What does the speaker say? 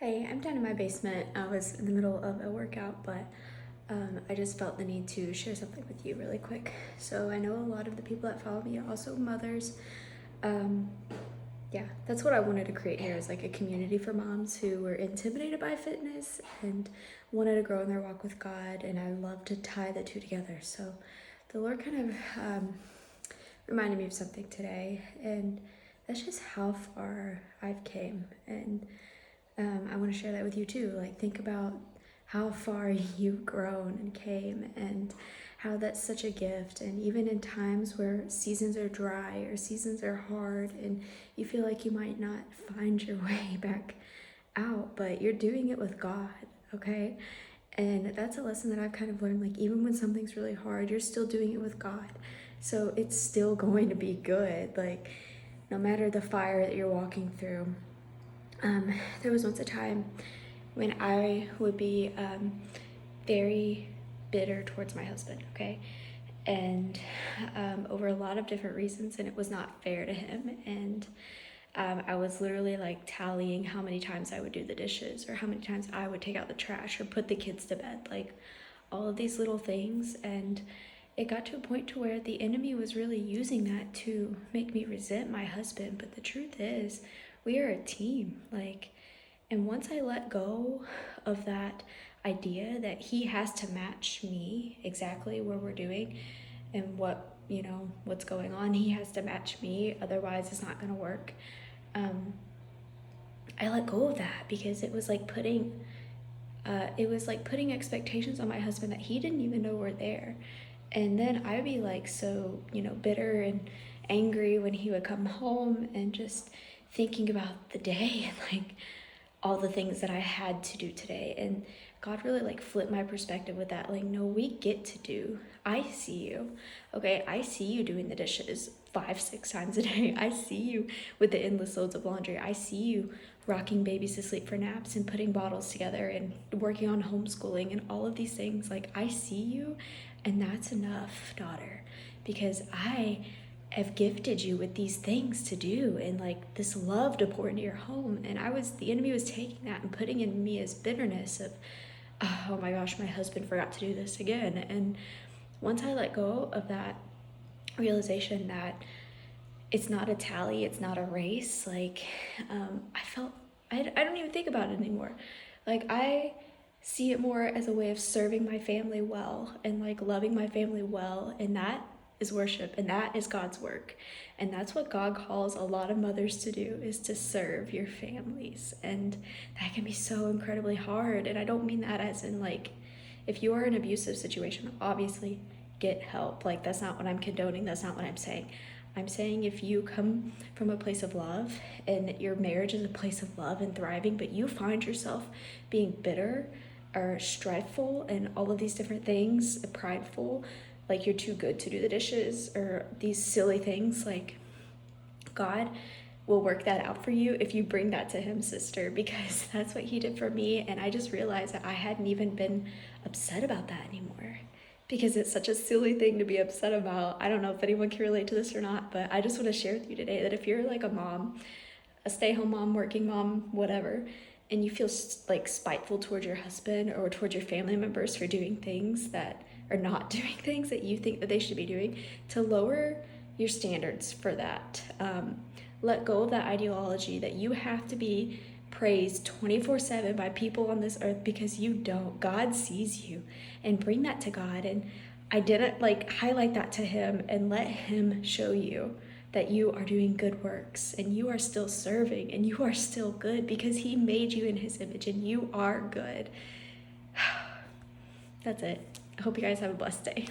Hey, I'm down in my basement. I was in the middle of a workout, but I just felt the need to share something with you really quick. So I know a lot of the people that follow me are also mothers. Um, yeah, that's what I wanted to create here is like a community for moms who were intimidated by fitness and wanted to grow in their walk with God. And I love to tie the two together. So the Lord kind of reminded me of something today, and that's just how far I've came. And I want to share that with you too. Like, think about how far you've grown and came, and how that's such a gift. And even in times where seasons are dry or seasons are hard, and you feel like you might not find your way back out, but you're doing it with God, okay? And that's a lesson that I've kind of learned. Like, even when something's really hard, you're still doing it with God. So it's still going to be good. Like, no matter the fire that you're walking through. There was once a time when I would be very bitter towards my husband, okay? And over a lot of different reasons, and it was not fair to him. And I was literally like tallying how many times I would do the dishes, or how many times I would take out the trash, or put the kids to bed, like all of these little things. And it got to a point to where the enemy was really using that to make me resent my husband. But the truth is, we are a team. Like, and once I let go of that idea that he has to match me exactly where we're doing and what's going on, he has to match me, otherwise it's not going to work. I let go of that because it was like putting expectations on my husband that he didn't even know were there. And then I'd be like so, bitter and angry when he would come home, and just thinking about the day and like all the things that I had to do today. And God really like flipped my perspective with that. Like, no, we get to do. I see you. Okay, I see you doing the dishes 5-6 times a day. I see you with the endless loads of laundry. I see you rocking babies to sleep for naps and putting bottles together and working on homeschooling and all of these things. Like, I see you, and that's enough, daughter, because I have gifted you with these things to do, and like this love to pour into your home. And the enemy was taking that and putting in me as bitterness of, oh my gosh, my husband forgot to do this again. And once I let go of that realization that it's not a tally, it's not a race, like I don't even think about it anymore. Like, I see it more as a way of serving my family well and like loving my family well, and that is worship, and that is God's work. And that's what God calls a lot of mothers to do, is to serve your families. And that can be so incredibly hard. And I don't mean that as in like, if you are in an abusive situation, obviously get help. Like, that's not what I'm condoning, that's not what I'm saying. I'm saying if you come from a place of love, and your marriage is a place of love and thriving, but you find yourself being bitter or strifeful and all of these different things, prideful, like you're too good to do the dishes or these silly things, like, God will work that out for you if you bring that to him, sister, because that's what he did for me. And I just realized that I hadn't even been upset about that anymore, because it's such a silly thing to be upset about. I don't know if anyone can relate to this or not, but I just want to share with you today that if you're like a mom, a stay-home mom, working mom, whatever, and you feel like spiteful towards your husband or towards your family members for doing things that are not doing things that you think that they should be doing, to lower your standards for that. Let go of that ideology that you have to be praised 24/7 by people on this earth, because you don't. God sees you, and bring that to God. And I didn't like highlight that to him and let him show you that you are doing good works, and you are still serving, and you are still good, because he made you in his image, and you are good. That's it. I hope you guys have a blessed day.